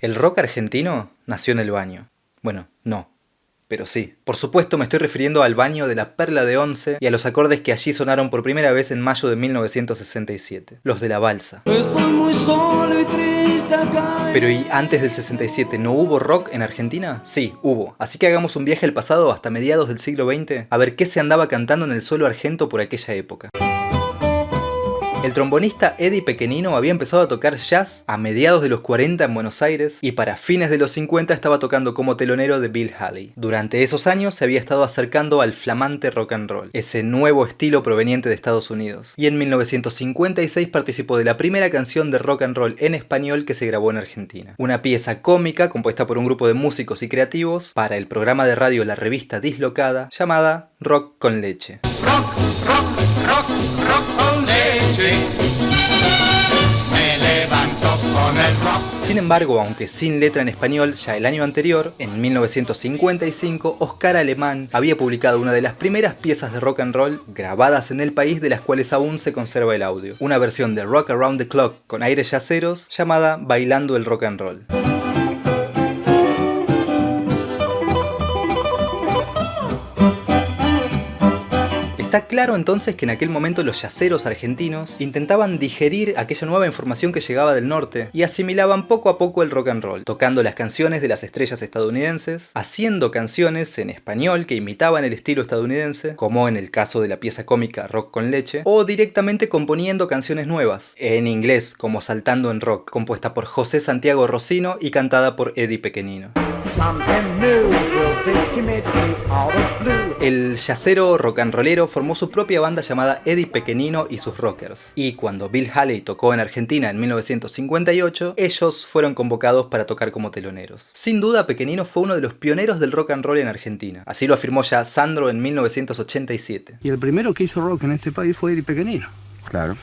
El rock argentino nació en el baño. Bueno, no. Pero sí. Por supuesto me estoy refiriendo al baño de la Perla de Once y a los acordes que allí sonaron por primera vez en mayo de 1967. Los de la balsa. Estoy muy solo y triste acá. Pero ¿y antes del 67 no hubo rock en Argentina? Sí, hubo. Así que hagamos un viaje al pasado hasta mediados del siglo XX a ver qué se andaba cantando en el suelo argento por aquella época. El trombonista Eddie Pequenino había empezado a tocar jazz a mediados de los 40 en Buenos Aires y para fines de los 50 estaba tocando como telonero de Bill Haley. Durante esos años se había estado acercando al flamante rock and roll, ese nuevo estilo proveniente de Estados Unidos. Y en 1956 participó de la primera canción de rock and roll en español que se grabó en Argentina. Una pieza cómica compuesta por un grupo de músicos y creativos para el programa de radio La Revista Dislocada llamada Rock con Leche. Rock, rock, rock, rock con leche. Me levanto con el rock. Sin embargo, aunque sin letra en español, ya el año anterior, en 1955, Oscar Alemán había publicado una de las primeras piezas de rock and roll grabadas en el país de las cuales aún se conserva el audio. Una versión de Rock Around the Clock con aires yaceros llamada Bailando el Rock and Roll. Está claro entonces que en aquel momento los yaceros argentinos intentaban digerir aquella nueva información que llegaba del norte y asimilaban poco a poco el rock and roll, tocando las canciones de las estrellas estadounidenses, haciendo canciones en español que imitaban el estilo estadounidense, como en el caso de la pieza cómica Rock con Leche, o directamente componiendo canciones nuevas, en inglés como Saltando en Rock, compuesta por José Santiago Rossino y cantada por Eddie Pequenino. El yacero rock and rollero formó su propia banda llamada Eddie Pequenino y sus Rockers, y cuando Bill Haley tocó en Argentina en 1958, ellos fueron convocados para tocar como teloneros. Sin duda, Pequenino fue uno de los pioneros del rock and roll en Argentina, así lo afirmó ya Sandro en 1987. Y el primero que hizo rock en este país fue Eddie Pequenino. Claro.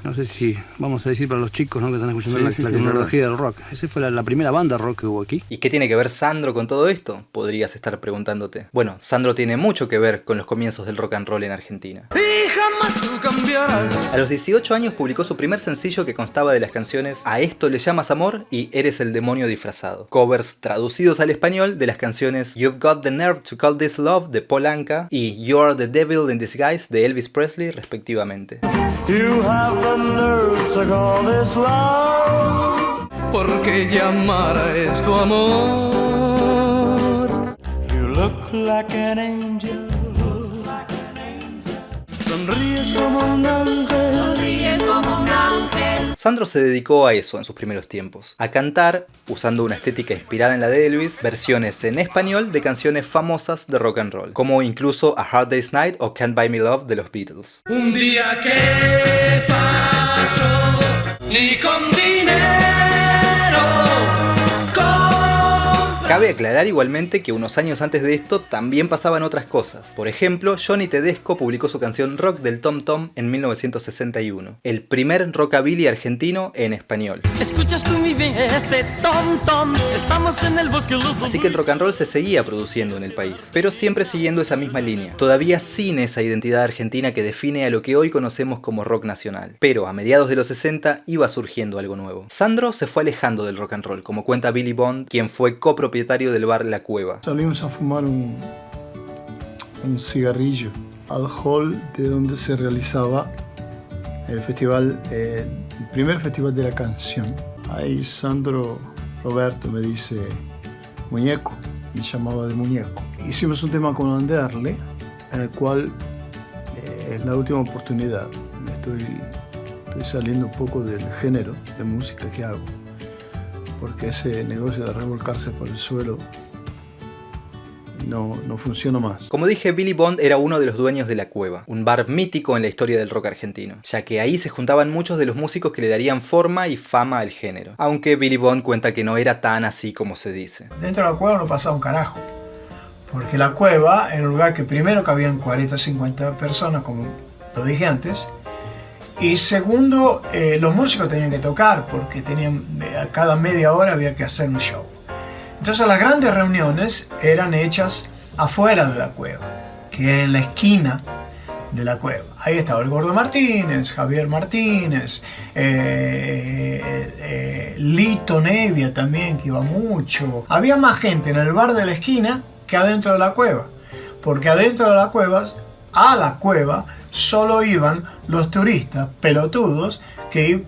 No sé si vamos a decir para los chicos, ¿no?, que están escuchando la tecnología del rock. Esa fue la primera banda rock que hubo aquí. ¿Y qué tiene que ver Sandro con todo esto? Podrías estar preguntándote. Bueno, Sandro tiene mucho que ver con los comienzos del rock and roll en Argentina. Y jamás tú cambiarás. A los 18 años publicó su primer sencillo que constaba de las canciones A esto le llamas amor y Eres el demonio disfrazado. Covers traducidos al español de las canciones You've Got the Nerve to Call This Love de Paul Anka y You're the Devil in Disguise de Elvis Presley respectivamente. You have the nerve to call this love. Porque llamar es tu amor. You look like an angel. Sonríes como un ángel. Sonríes como un ángel. Sandro se dedicó a eso en sus primeros tiempos, a cantar, usando una estética inspirada en la de Elvis, versiones en español de canciones famosas de rock and roll, como incluso A Hard Day's Night o Can't Buy Me Love de los Beatles. Un día que pasó, ni con dinero. Cabe aclarar igualmente que unos años antes de esto también pasaban otras cosas. Por ejemplo, Johnny Tedesco publicó su canción Rock del Tom Tom en 1961, el primer rockabilly argentino en español. Escuchas tú mi bien este tom tom, estamos en el bosque. Así que el rock and roll se seguía produciendo en el país, pero siempre siguiendo esa misma línea, todavía sin esa identidad argentina que define a lo que hoy conocemos como rock nacional. Pero a mediados de los 60 iba surgiendo algo nuevo. Sandro se fue alejando del rock and roll, como cuenta Billy Bond, quien fue copropietario del bar La Cueva. Salimos a fumar un cigarrillo al hall de donde se realizaba el festival, el primer festival de la canción. Ahí Sandro Roberto me dice muñeco, me llamaba de muñeco. Hicimos un tema con Anderle, en el cual es la última oportunidad. Estoy saliendo un poco del género de música que hago, porque ese negocio de revolcarse por el suelo no funciona más. Como dije, Billy Bond era uno de los dueños de La Cueva, un bar mítico en la historia del rock argentino, ya que ahí se juntaban muchos de los músicos que le darían forma y fama al género, aunque Billy Bond cuenta que no era tan así como se dice. Dentro de La Cueva no pasaba un carajo, porque La Cueva era un lugar que primero cabían 40 o 50 personas, como lo dije antes, y segundo, los músicos tenían que tocar, porque a cada media hora había que hacer un show. Entonces las grandes reuniones eran hechas afuera de La Cueva, que en la esquina de la Cueva. Ahí estaba el Gordo Martínez, Javier Martínez, Lito Nevia también, que iba mucho. Había más gente en el bar de la esquina que adentro de la cueva, porque adentro de la cueva, a la cueva, solo iban los turistas pelotudos que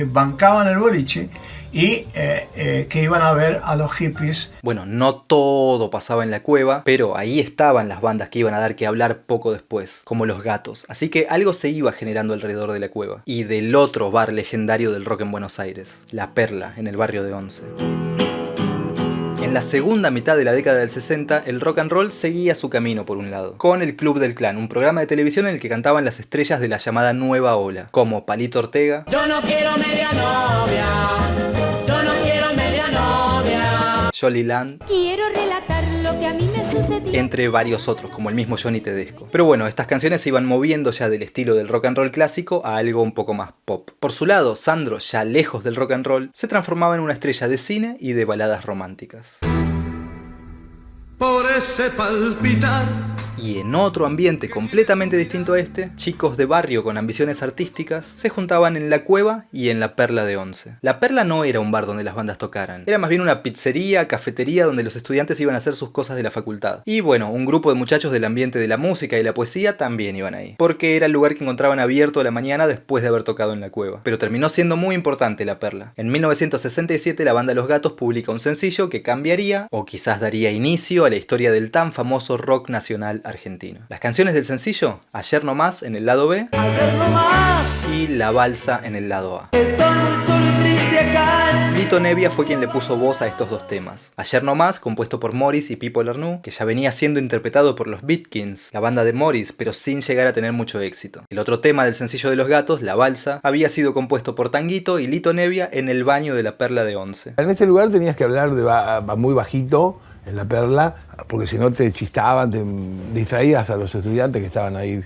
bancaban el boliche y que iban a ver a los hippies. Bueno, no todo pasaba en la cueva, pero ahí estaban las bandas que iban a dar que hablar poco después, como Los Gatos. Así que algo se iba generando alrededor de la cueva. Y del otro bar legendario del rock en Buenos Aires, La Perla, en el barrio de Once. En la segunda mitad de la década del 60, el rock and roll seguía su camino por un lado, con el Club del Clan, un programa de televisión en el que cantaban las estrellas de la llamada Nueva Ola, como Palito Ortega, Yo no quiero media novia, yo no quiero media novia. Jolly Land, Quiero relatar lo que a mí me sucedió. entre varios otros, como el mismo Johnny Tedesco. Pero bueno, estas canciones se iban moviendo ya del estilo del rock and roll clásico a algo un poco más pop. Por su lado, Sandro, ya lejos del rock and roll, se transformaba en una estrella de cine y de baladas románticas. Por ese palpitar. Y en otro ambiente completamente distinto a este, chicos de barrio con ambiciones artísticas se juntaban en La Cueva y en La Perla de Once. La Perla no era un bar donde las bandas tocaran, era más bien una pizzería, cafetería donde los estudiantes iban a hacer sus cosas de la facultad. Y bueno, un grupo de muchachos del ambiente de la música y la poesía también iban ahí, porque era el lugar que encontraban abierto a la mañana después de haber tocado en La Cueva. Pero terminó siendo muy importante La Perla. En 1967 la banda Los Gatos publica un sencillo que cambiaría, o quizás daría inicio a la historia del tan famoso rock nacional argentino. Las canciones del sencillo, Ayer no más en el lado B y La Balsa en el lado A. Lito Nevia fue quien le puso voz a estos dos temas. Ayer no más, compuesto por Morris y Pipo Lernoux, que ya venía siendo interpretado por los Beatkins, la banda de Morris, pero sin llegar a tener mucho éxito. El otro tema del sencillo de Los Gatos, La Balsa, había sido compuesto por Tanguito y Lito Nevia en el baño de La Perla de Once. En este lugar tenías que hablar muy bajito, en La Perla, porque si no te chistaban, te distraías a los estudiantes que estaban ahí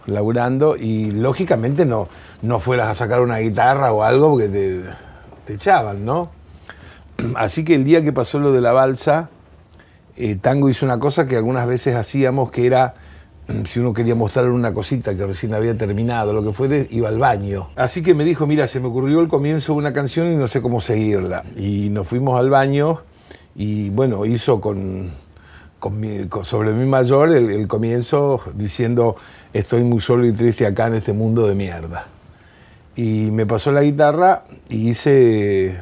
laburando y lógicamente no fueras a sacar una guitarra o algo porque te echaban, ¿no? Así que el día que pasó lo de La Balsa, Tango hizo una cosa que algunas veces hacíamos, que era, si uno quería mostrar una cosita que recién había terminado, lo que fuere, iba al baño. Así que me dijo, mira, se me ocurrió el comienzo de una canción y no sé cómo seguirla. Y nos fuimos al baño y bueno, hizo sobre mi mayor el comienzo diciendo: estoy muy solo y triste acá en este mundo de mierda. Y me pasó la guitarra y hice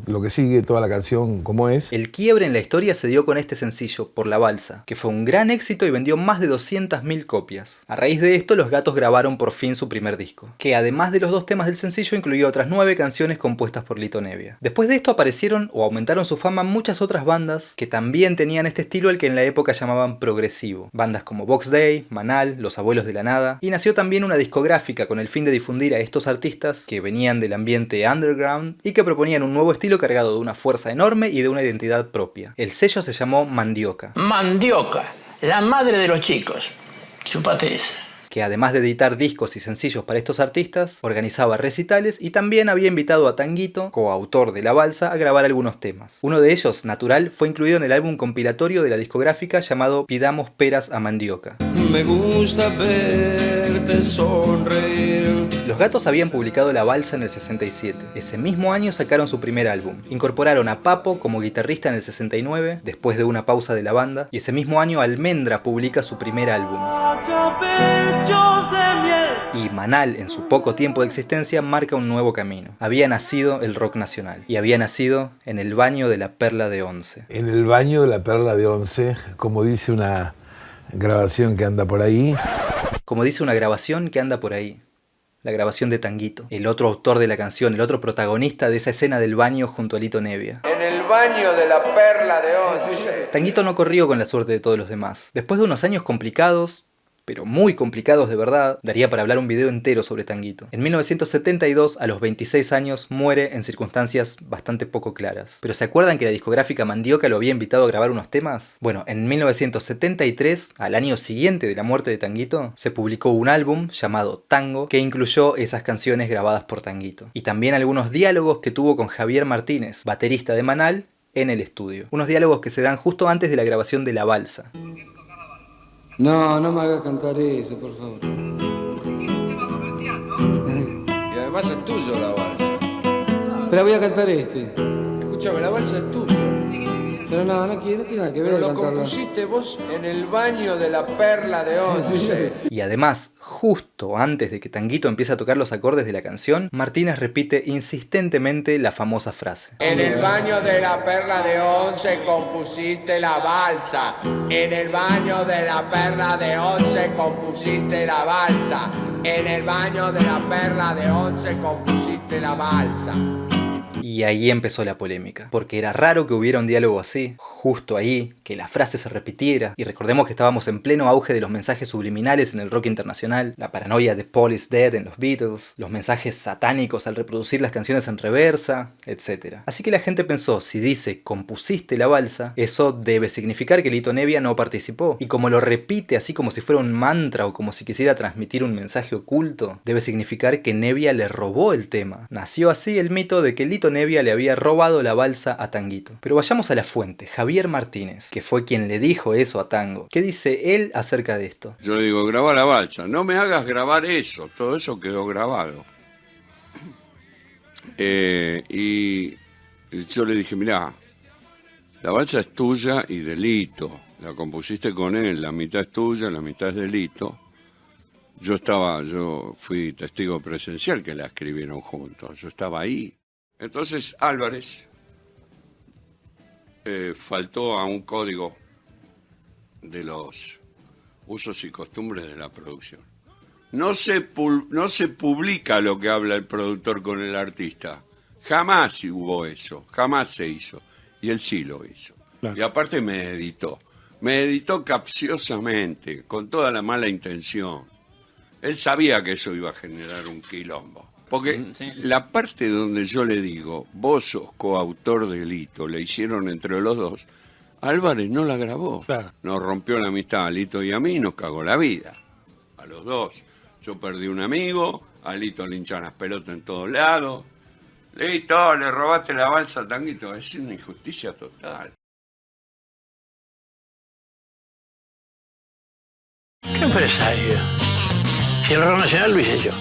lo que sigue, toda la canción como es. El quiebre en la historia se dio con este sencillo, Por la Balsa, que fue un gran éxito y vendió más de 200.000 copias. A raíz de esto, Los Gatos grabaron por fin su primer disco, que además de los dos temas del sencillo incluía otras 9 canciones compuestas por Lito Nevia. Después de esto aparecieron o aumentaron su fama muchas otras bandas que también tenían este estilo, al que en la época llamaban progresivo. Bandas como Box Day, Manal, Los Abuelos de la Nada, y nació también una discográfica con el fin de difundir a estos artistas que venían del ambiente underground y que proponían un nuevo estilo cargado de una fuerza enorme y de una identidad propia. El sello se llamó Mandioca. Mandioca, la madre de los chicos. Chúpate esa. Que además de editar discos y sencillos para estos artistas, organizaba recitales y también había invitado a Tanguito, coautor de La Balsa, a grabar algunos temas. Uno de ellos, Natural, fue incluido en el álbum compilatorio de la discográfica llamado Pidamos Peras a Mandioca. Me gusta verte sonreír. Los Gatos habían publicado La Balsa en el 67. Ese mismo año sacaron su primer álbum. Incorporaron a Papo como guitarrista en el 69, después de una pausa de la banda, y ese mismo año Almendra publica su primer álbum. Y Manal, en su poco tiempo de existencia, marca un nuevo camino. Había nacido el rock nacional, y había nacido en el baño de La Perla de Once. En el baño de La Perla de Once, como dice una grabación que anda por ahí. Como dice una grabación que anda por ahí. La grabación de Tanguito, el otro autor de la canción, el otro protagonista de esa escena del baño junto a Lito Nevia. En el baño de La Perla de Once. Tanguito no corrió con la suerte de todos los demás. Después de unos años complicados, pero muy complicados de verdad, daría para hablar un video entero sobre Tanguito. En 1972, a los 26 años, muere en circunstancias bastante poco claras. ¿Pero se acuerdan que la discográfica Mandioca lo había invitado a grabar unos temas? Bueno, en 1973, al año siguiente de la muerte de Tanguito, se publicó un álbum llamado Tango, que incluyó esas canciones grabadas por Tanguito. Y también algunos diálogos que tuvo con Javier Martínez, baterista de Manal, en el estudio. Unos diálogos que se dan justo antes de la grabación de La Balsa. No, no me hagas cantar eso, por favor. Y además es tuyo la balsa. Pero voy a cantar este. Escúchame, la balsa es tuya. Pero no tiene nada que ver. Pero lo cantarla. compusiste vos en el baño de la Perla de Once. Y además, justo antes de que Tanguito empiece a tocar los acordes de la canción, Martínez repite insistentemente la famosa frase. En el baño de la Perla de Once compusiste la balsa. En el baño de la Perla de Once compusiste la balsa. En el baño de la Perla de Once compusiste la balsa. Y ahí empezó la polémica, porque era raro que hubiera un diálogo así, justo ahí, que la frase se repitiera, y recordemos que estábamos en pleno auge de los mensajes subliminales en el rock internacional, la paranoia de Paul is Dead en los Beatles, los mensajes satánicos al reproducir las canciones en reversa, etc. Así que la gente pensó, si dice compusiste la balsa, eso debe significar que Lito Nebbia no participó, y como lo repite así como si fuera un mantra o como si quisiera transmitir un mensaje oculto, debe significar que Nebbia le robó el tema. Nació así el mito de que Lito Nebbia le había robado la balsa a Tanguito. Pero vayamos a la fuente, Javier Martínez, que fue quien le dijo eso a Tango. ¿Qué dice él acerca de esto? Yo le digo, graba la balsa, no me hagas grabar eso, todo eso quedó grabado. Y yo le dije, mirá, la balsa es tuya y de Lito, la compusiste con él, la mitad es tuya, la mitad es de Lito. Yo fui testigo presencial que la escribieron juntos, yo estaba ahí. Entonces Álvarez faltó a un código de los usos y costumbres de la producción. No se publica lo que habla el productor con el artista. Jamás hubo eso, jamás se hizo. Y él sí lo hizo. Claro. Y aparte me editó capciosamente, con toda la mala intención. Él sabía que eso iba a generar un quilombo. Porque la parte donde yo le digo, vos sos coautor de Lito, le hicieron entre los dos, Álvarez no la grabó. Claro. Nos rompió la amistad a Lito y a mí, nos cagó la vida. A los dos. Yo perdí un amigo, a Lito le hinchan las pelotas en todos lados. Lito, le robaste la balsa a Tanguito. Es una injusticia total. ¿Qué empresario? Si el rock nacional lo hice yo.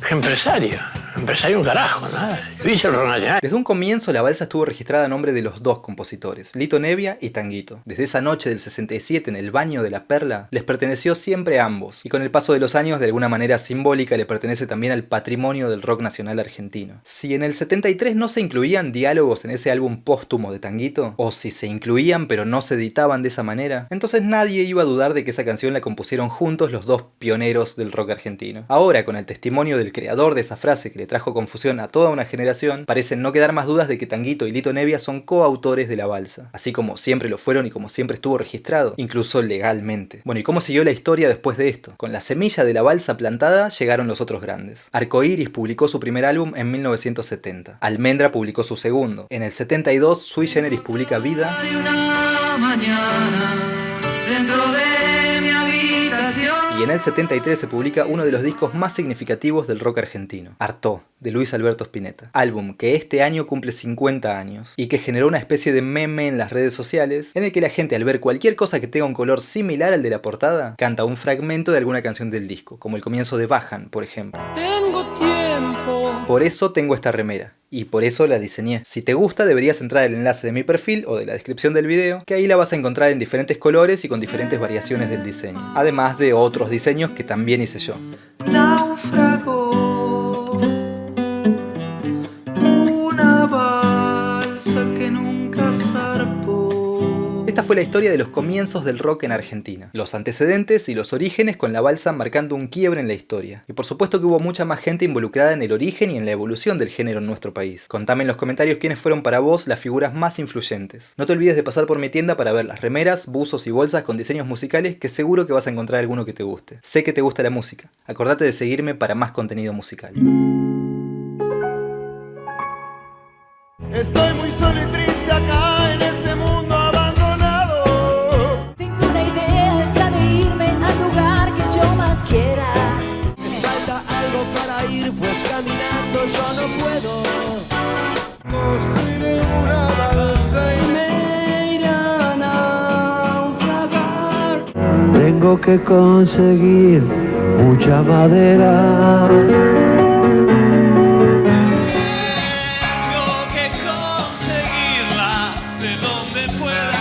¿Qué empresario? Empresario un carajo, nada. Hice el rock nacional. Desde un comienzo la balsa estuvo registrada a nombre de los dos compositores, Lito Nebbia y Tanguito. Desde esa noche del 67 en el baño de la Perla, les perteneció siempre a ambos, y con el paso de los años de alguna manera simbólica le pertenece también al patrimonio del rock nacional argentino. Si en el 73 no se incluían diálogos en ese álbum póstumo de Tanguito, o si se incluían pero no se editaban de esa manera, entonces nadie iba a dudar de que esa canción la compusieron juntos los dos pioneros del rock argentino. Ahora, con el testimonio del creador de esa frase que le trajo confusión a toda una generación, parecen no quedar más dudas de que Tanguito y Lito Nebbia son coautores de la balsa, así como siempre lo fueron y como siempre estuvo registrado, incluso legalmente. Bueno, ¿y cómo siguió la historia después de esto? Con la semilla de la balsa plantada llegaron los otros grandes. Arcoiris publicó su primer álbum en 1970. Almendra publicó su segundo. En el 72, Sui Generis publica Vida. Y en el 73 se publica uno de los discos más significativos del rock argentino, Artó, de Luis Alberto Spinetta. Álbum que este año cumple 50 años y que generó una especie de meme en las redes sociales en el que la gente al ver cualquier cosa que tenga un color similar al de la portada, canta un fragmento de alguna canción del disco, como el comienzo de Bajan, por ejemplo. Tengo tiempo. Por eso tengo esta remera. Y por eso la diseñé. Si te gusta deberías entrar al enlace de mi perfil o de la descripción del video, que ahí la vas a encontrar en diferentes colores y con diferentes variaciones del diseño. Además de otros diseños que también hice yo. Naufragó una balsa que nunca zarpó. Esta fue la historia de los comienzos del rock en Argentina, los antecedentes y los orígenes con la balsa marcando un quiebre en la historia. Y por supuesto que hubo mucha más gente involucrada en el origen y en la evolución del género en nuestro país. Contame en los comentarios quiénes fueron para vos las figuras más influyentes. No te olvides de pasar por mi tienda para ver las remeras, buzos y bolsas con diseños musicales que seguro que vas a encontrar alguno que te guste. Sé que te gusta la música. Acordate de seguirme para más contenido musical. Estoy muy solo y triste acá en este mundo abandonado. Tengo una idea, esa de irme al lugar que yo más quiera. Me falta algo para ir, pues caminando yo no puedo. Construiré una balsa y me irán a naufragar. tengo que conseguir mucha madera. Tengo que conseguirla de donde pueda.